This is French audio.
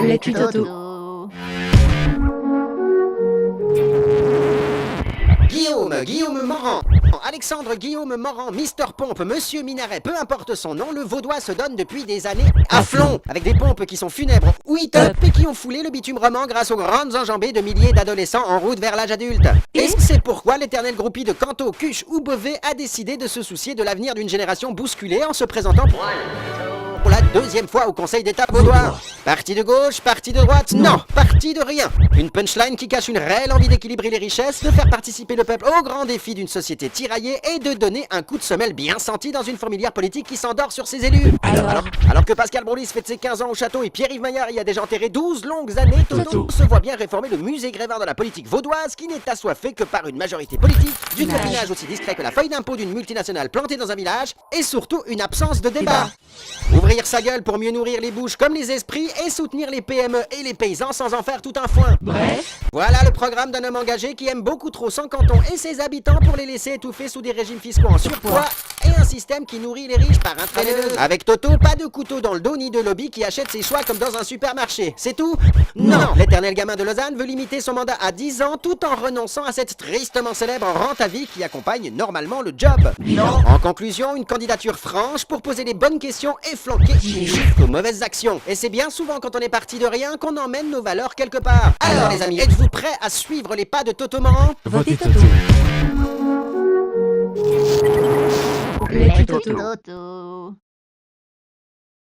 L'actu Toto. Guillaume Morand, Alexandre Guillaume Morand, Mister Pompe, Monsieur Minaret, peu importe son nom, le Vaudois se donne depuis des années à flon, avec des pompes qui sont funèbres ou hit-up et qui ont foulé le bitume roman grâce aux grandes enjambées de milliers d'adolescents en route vers l'âge adulte. Et c'est pourquoi l'éternel groupie de Canto, Cuche ou Beauvais a décidé de se soucier de l'avenir d'une génération bousculée en se présentant pour la deuxième fois au Conseil d'État vaudois. Parti de gauche, parti de droite, non, parti de rien. Une punchline qui cache une réelle envie d'équilibrer les richesses, de faire participer le peuple au grand défi d'une société tiraillée et de donner un coup de semelle bien senti dans une fourmilière politique qui s'endort sur ses élus. Alors que Pascal Brolis fête ses 15 ans au château et Pierre-Yves Maillard y a déjà enterré 12 longues années, Toto se voit bien réformer le musée Grévin de la politique vaudoise qui n'est assoiffé que par une majorité politique, du copinage aussi discret que la feuille d'impôt d'une multinationale plantée dans un village et surtout une absence de débat. Ouvrir sa gueule pour mieux nourrir les bouches comme les esprits et soutenir les PME et les paysans sans en faire tout un foin. Bref, Voilà le programme d'un homme engagé qui aime beaucoup trop son canton et ses habitants pour les laisser étouffer sous des régimes fiscaux en surpoids et un système qui nourrit les riches par intraveineuse. Avec Toto, pas de couteau dans le dos ni de lobby qui achète ses choix comme dans un supermarché. C'est tout? Non. L'éternel gamin de Lausanne veut limiter son mandat à 10 ans tout en renonçant à cette tristement célèbre rente à vie qui accompagne normalement le job. Non. En conclusion, une candidature franche pour poser les bonnes questions et flanquer une chiffre aux mauvaises actions. Et c'est bien souvent quand on est parti de rien qu'on emmène nos valeurs quelque part. Alors les amis, êtes-vous prêts à suivre les pas de Toto Morand? votez Toto. L'actu Toto. Toto.